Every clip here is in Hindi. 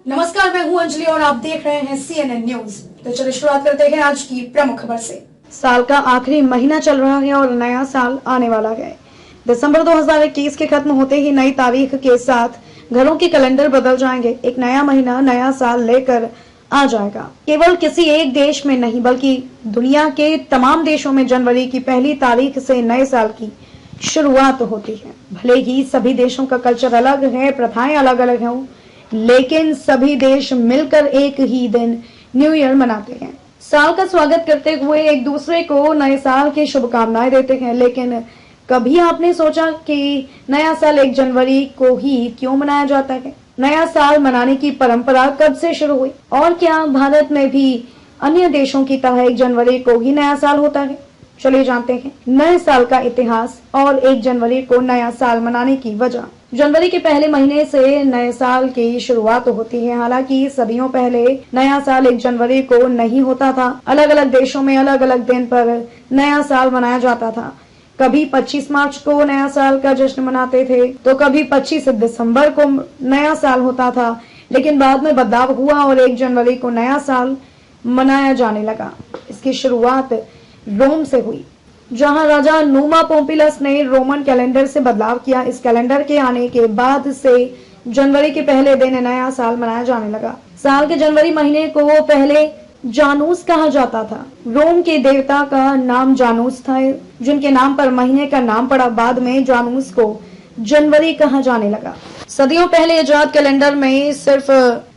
नमस्कार, मैं हूं अंजलि और आप देख रहे हैं CNN न्यूज। तो चलिए शुरुआत करते हैं आज की प्रमुख खबर से। साल का आखिरी महीना चल रहा है और नया साल आने वाला है। दिसंबर 2021 के खत्म होते ही नई तारीख के साथ घरों के कैलेंडर बदल जाएंगे। एक नया महीना नया साल लेकर आ जाएगा। केवल किसी एक देश में नहीं बल्कि दुनिया के तमाम देशों में जनवरी की पहली तारीख से नए साल की शुरुआत होती है। भले ही सभी देशों का कल्चर अलग है, प्रथाएं अलग अलग हों, लेकिन सभी देश मिलकर एक ही दिन न्यू ईयर मनाते हैं। साल का स्वागत करते हुए एक दूसरे को नए साल की शुभकामनाएं देते हैं। लेकिन कभी आपने सोचा कि नया साल 1 जनवरी को ही क्यों मनाया जाता है? नया साल मनाने की परंपरा कब से शुरू हुई और क्या भारत में भी अन्य देशों की तरह 1 जनवरी को ही नया साल होता है? चलिए जानते हैं नए साल का इतिहास और 1 जनवरी को नया साल मनाने की वजह। जनवरी के पहले महीने से नए साल की शुरुआत होती है। हालांकि सदियों पहले नया साल 1 जनवरी को नहीं होता था। अलग अलग देशों में अलग अलग दिन पर नया साल मनाया जाता था। कभी 25 मार्च को नया साल का जश्न मनाते थे तो कभी 25 दिसंबर को नया साल होता था। लेकिन बाद में बदलाव हुआ और 1 जनवरी को नया साल मनाया जाने लगा। इसकी शुरुआत रोम से हुई, जहां राजा नुमा पोम्पिलस ने रोमन कैलेंडर से बदलाव किया। इस कैलेंडर के आने के बाद से जनवरी के पहले दिन नया साल मनाया जाने लगा। साल के जनवरी महीने को पहले जानूस कहा जाता था। रोम के देवता का नाम जानूस था, जिनके नाम पर महीने का नाम पड़ा। बाद में जानूस को जनवरी कहा जाने लगा। सदियों पहले इजाद कैलेंडर में सिर्फ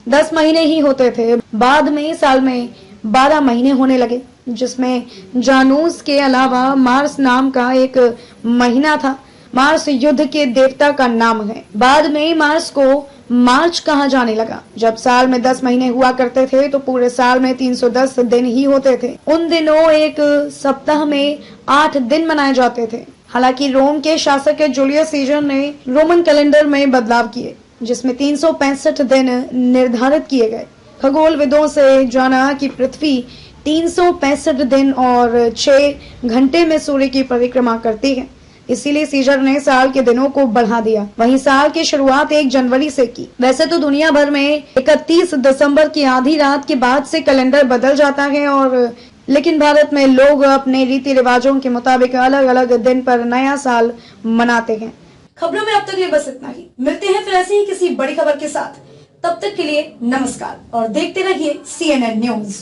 10 महीने ही होते थे। बाद में साल में 12 महीने होने लगे, जिसमें जानूस के अलावा मार्स नाम का एक महीना था। मार्स युद्ध के देवता का नाम है। बाद में मार्स को मार्च कहा जाने लगा। जब साल में 10 महीने हुआ करते थे तो पूरे साल में 310 दिन ही होते थे। उन दिनों एक सप्ताह में 8 दिन मनाए जाते थे। हालांकि रोम के शासक जूलियस सीजर ने रोमन कैलेंडर में बदलाव किए, जिसमें 365 दिन निर्धारित किए गए। खगोलविदों से जाना कि पृथ्वी 365 दिन और 6 घंटे में सूर्य की परिक्रमा करती है, इसीलिए सीजर ने साल के दिनों को बढ़ा दिया। वहीं साल की शुरुआत 1 जनवरी से की। वैसे तो दुनिया भर में 31 दिसंबर की आधी रात के बाद से कैलेंडर बदल जाता है लेकिन भारत में लोग अपने रीति रिवाजों के मुताबिक अलग अलग दिन पर नया साल मनाते हैं। खबरों में अब तक ये बस इतना ही। मिलते हैं फिर ऐसी ही किसी बड़ी खबर के साथ। तब तक के लिए नमस्कार और देखते रहिए CNN न्यूज।